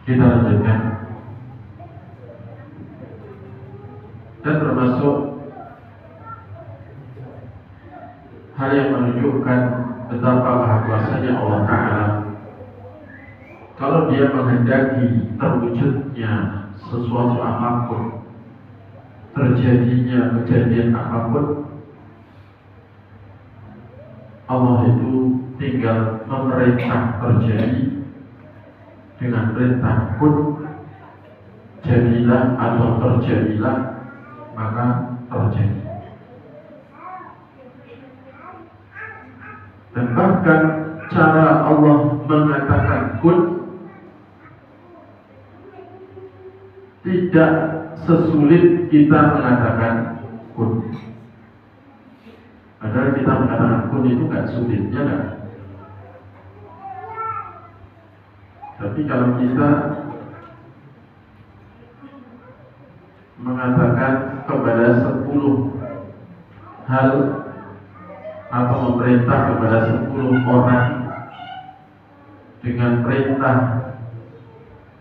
Kita lanjutkan. Dan termasuk hal yang menunjukkan betapa maha kuasanya Allah Ta'ala, kalau Dia menghendaki terwujudnya sesuatu apapun, terjadinya kejadian apapun, Allah itu tinggal memerintah terjadi dengan perintah kun, jadilah atau terjadilah, maka terjadi. Dan bahkan cara Allah mengatakan kun tidak sesulit kita mengatakan kun. Padahal kita mengatakan kun itu gak sulit, ya gak? Tapi kalau kita mengatakan kepada 10 hal atau memerintah kepada 10 orang dengan perintah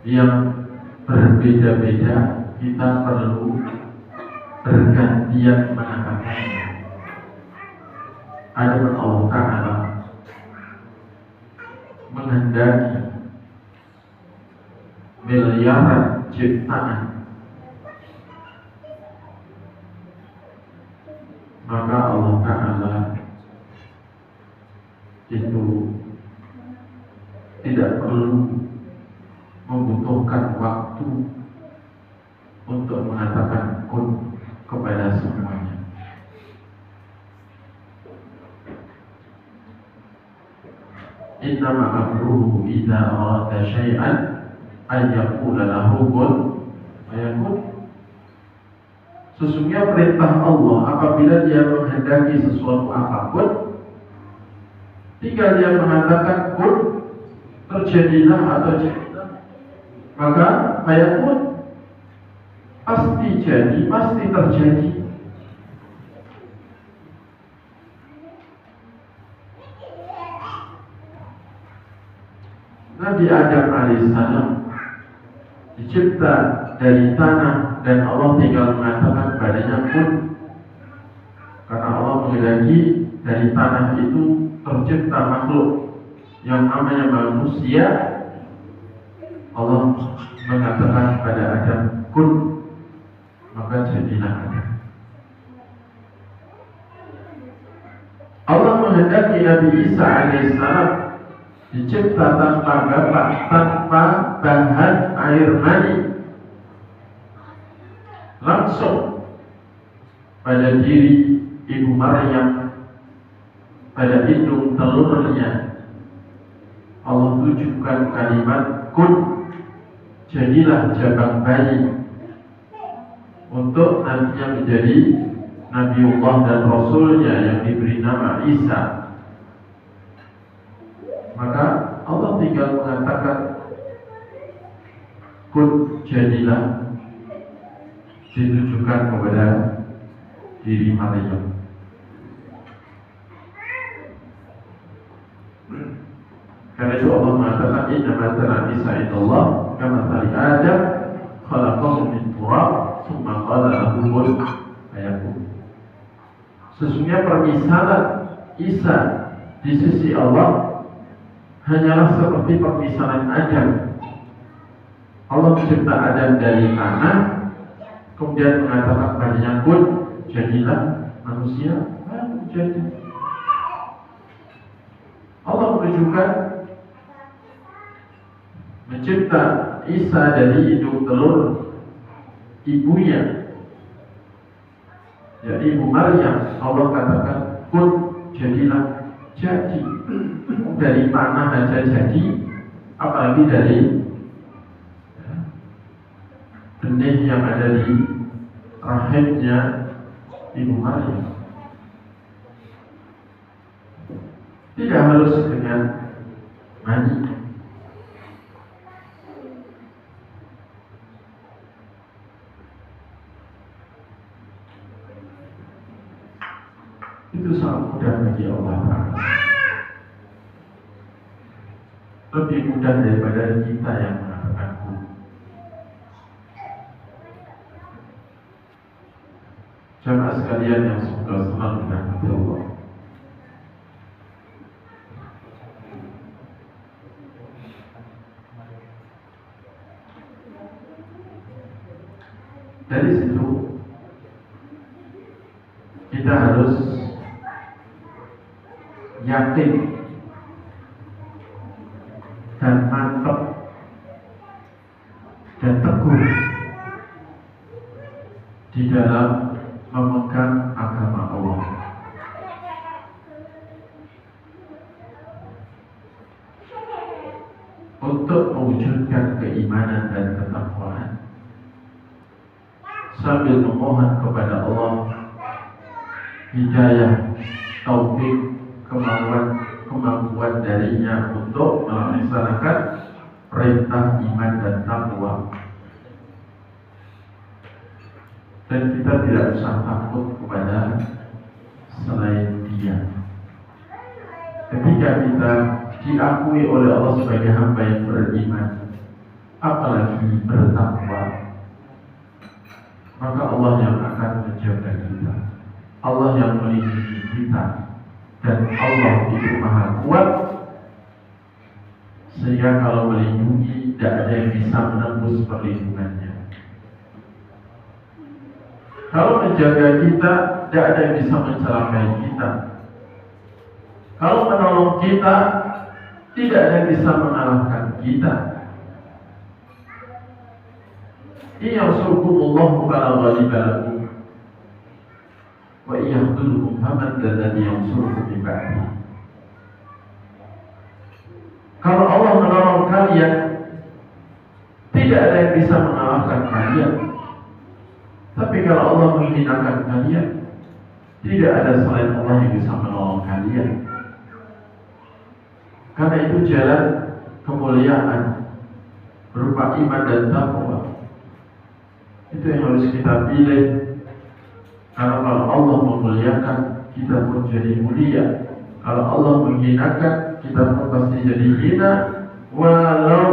yang berbeda-beda, kita perlu bergantian mengatakannya. Adapun Allah Ta'ala menghendaki miliaran ciptaan, maka Allah Ta'ala itu tidak perlu membutuhkan waktu untuk mengatakan kun kepada semuanya. Innama amruhu idza arada syai'an ay yaqula lahu kun fayakun. Sesungguhnya perintah Allah apabila Dia menghendaki sesuatu apapun, tinggal Dia mengatakan kun, terjadilah atau jadilah, maka fayakun, pasti jadi, pasti terjadi. Nabi Adam alaihissalam dicipta dari tanah dan Allah tinggal mengatakan padanya kun, karena Allah menghendaki dari tanah itu tercipta makhluk yang namanya manusia. Allah mengatakan pada Adam kun, maka jadilah Adam. Allah menghendaki Nabi Isa alaihissalam dicipta tanpa bapak, tanpa bahan air mani, langsung pada diri Ibu Maryam, pada hidung telurnya Allah tujukan kalimat kun, jadilah jabang bayi, untuk nantinya menjadi Nabiullah dan Rasulnya yang diberi nama Isa. Maka Allah tinggal mengatakan kun, jadilah, ditujukan kepada diri Maryam. Karena itu Allah mengatakan inna mathala Isa indallah kama mathali Adam khalaqahu min turab tsumma qala lahu kun fayakun. Sesungguhnya permisalan Isa di sisi Allah hanyalah seperti permisalan Adam. Allah mencipta Adam dari tanah, kemudian mengatakan padanya kun, jadilah manusia, jadi. Allah menunjukkan mencipta Isa dari hidung telur ibunya, ya Ibu Maryam. Allah katakan kun, jadilah, jadi. Dari tanah aja jadi, apalagi dari benih yang ada di rahimnya Ibu Maryam. Tidak harus dengan mani. Itu sangat mudah bagi Allah Ta'ala, lebih mudah daripada kita yang mengatakan kun. Jamaah sekalian yang semoga senang dirahmati Allah. Dari situ kita harus yakin dan mantap dan teguh di dalam memegang agama Allah. Untuk mewujudkan keimanan dan ketakwaan, sambil memohon kepada Allah hidayah, taufik, kemampuan darinya untuk melaksanakan perintah iman dan takwa. Dan kita tidak usah takut kepada selain Dia. Ketika kita diakui oleh Allah sebagai hamba yang beriman, apalagi bertakwa, maka Allah yang akan menjaga kita, Allah yang melindungi kita, dan Allah itu Maha Kuat, sehingga kalau melindungi tidak ada yang bisa menembus perlindungannya. Kalau menjaga kita, tidak ada yang bisa mencelakai kita. Kalau menolong kita, tidak ada yang bisa mengalahkan kita. Iyyansurkumullahu fala ghaliba lakum wa iyyahzurkum faman alladhi yansurukum min ba'dihi. Kalau Allah menolong kalian, tidak ada yang bisa mengalahkan kalian. Tapi kalau Allah menghinakan kalian, tidak ada selain Allah yang bisa menolong kalian. Karena itu jalan kemuliaan berupa iman dan takwa, itu yang harus kita pilih. Karena kalau Allah memuliakan, kita pun jadi mulia. Kalau Allah menghinakan, kita pun pasti jadi hina. Walau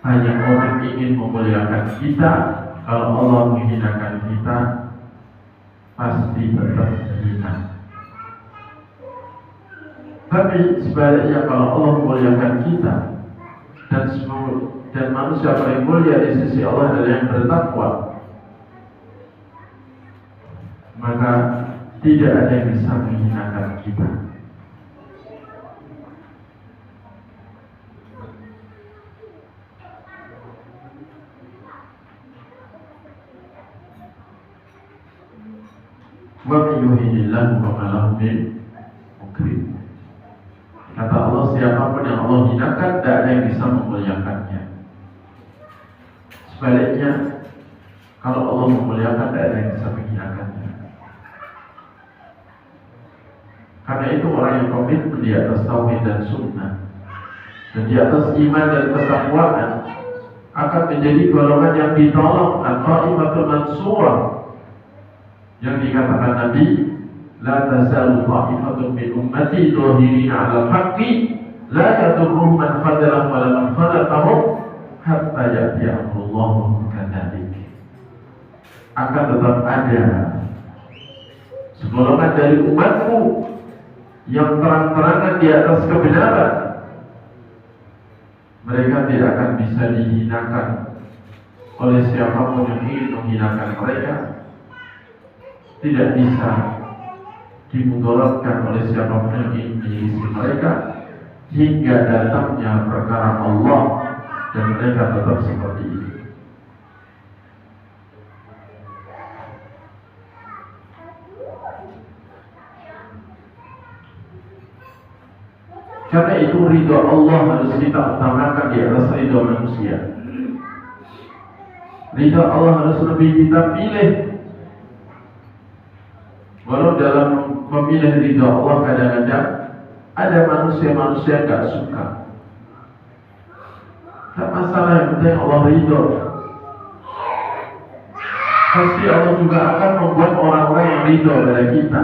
hanya orang ingin memuliakan kita, kalau Allah menghinakan kita, pasti tetap hina. Tapi sebaliknya, kalau Allah memuliakan kita, dan manusia paling mulia di sisi Allah adalah yang bertakwa, maka tidak ada yang bisa menghinakan kita. Wa may yuhinillahu fama lahu min mukrim. Kata Allah, siapapun yang Allah hinakan, tidak ada yang bisa memuliakannya. Sebaliknya, kalau Allah memuliakan, tidak ada yang bisa menghinakannya. Karena itu orang yang komitmen di atas tauhid dan sunnah, dan di atas iman dan ketakwaan, akan menjadi golongan yang ditolong, at-taifatul mansurah, yang dikatakan Nabi, la tazalu ta'ifatun min ummati dhahirina 'alal haqqi la yadurruhum man khadalahum wa man khalaqahum hatta ya'ti amrullah kadzalik. Akan tetap ada segolongan dari umatku yang terang-terangan di atas kebenaran. Mereka tidak akan bisa dihinakan oleh siapapun yang ingin menghinakan mereka. Tidak bisa dimudaratkan oleh siapapun yang ingin menyisih mereka, hingga datangnya perkara Allah dan mereka tetap seperti ini. Karena itu ridha Allah harus kita utamakan di atas ridha manusia. Ridha Allah harus lebih kita pilih. Walau dalam memilih ridha Allah kadang-kadang ada manusia-manusia yang gak suka. Tak masalah, yang penting Allah ridha. Pasti Allah juga akan membuat orang-orang yang ridha pada kita.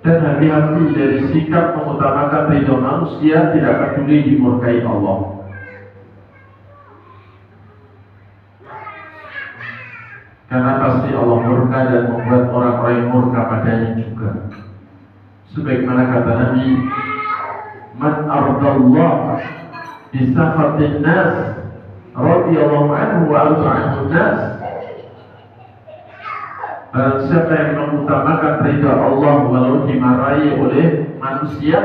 Dan hati-hati dari sikap mengutamakan ridha manusia, tidak peduli dimurkai Allah. karena pasti Allah murka dan membuat orang-orang yang murka padanya juga. Sebagaimana kata Nabi, man ardallah bisakhatin nas radiyallahu anhu wa arda anhu nas. Barang siapa yang mengutamakan ridha Allah walau dimarahi oleh manusia,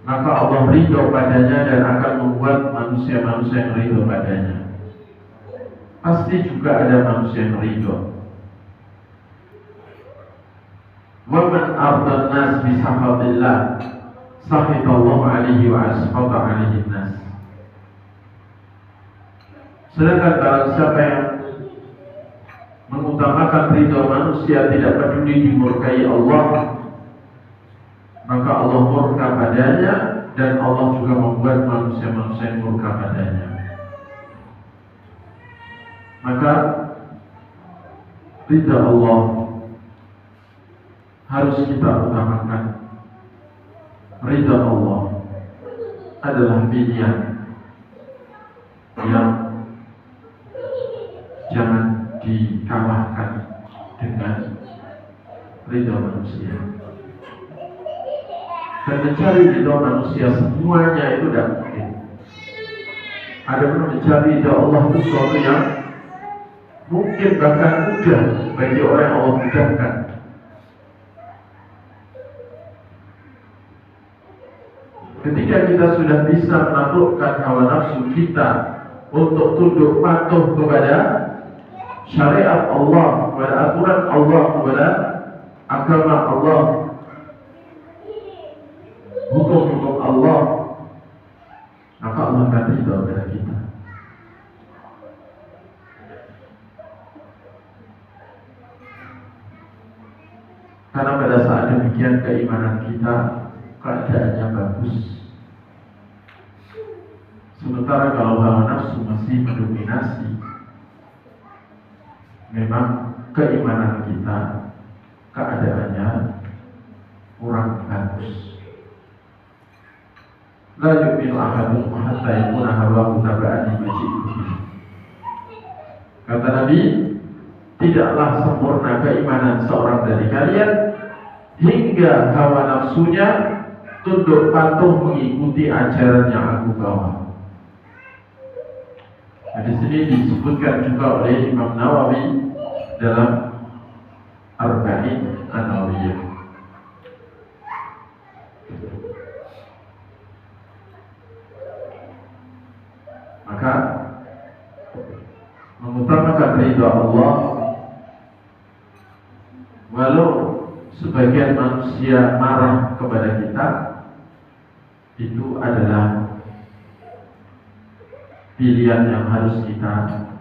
maka Allah ridha padanya dan akan membuat manusia-manusia yang ridha padanya. Pasti juga ada manusia yang ridha. Wa man ardan nas bi sakhatillah sakhitallahu alaihi wa asfata alaihi nas. Sedangkan barang siapa yang mengutamakan ridha manusia, tidak peduli dimurkai Allah, maka Allah murka padanya dan Allah juga membuat manusia-manusia yang murka padanya. Maka ridha Allah harus kita utamakan. Ridha Allah adalah pilihan yang jangan dikalahkan dengan ridha manusia. Dan mencari ridha manusia semuanya itu tidak mungkin. Ada pun mencari ridha Allah itu sesuatu yang mungkin bahkan mudah bagi orang yang Allah mudahkan. Ketika kita sudah bisa menaklukkan hawa nafsu kita untuk tunduk patuh kepada syariat Allah, kepada aturan Allah, kepada agama Allah, hukum-hukum Allah, maka Allah akan ridha kepada kita. Karena pada saat demikian keimanan kita keadaannya bagus. Sementara kalau hawa nafsu masih mendominasi, memang keimanan kita keadaannya kurang bagus. La yu'minu ahadukum hatta yakuna hawahu taba'an lima ji'tu bihi. Kata Nabi, tidaklah sempurna keimanan seorang dari kalian hingga hawa nafsunya tunduk patuh mengikuti ajaran yang aku bawa. Nah, di sini disebutkan juga oleh Imam Nawawi dalam Arba'in An-Nawawiyah. Maka mengutamakan ridha Allah, walau sebagian manusia marah kepada kita, itu adalah pilihan yang harus kita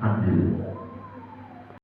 ambil.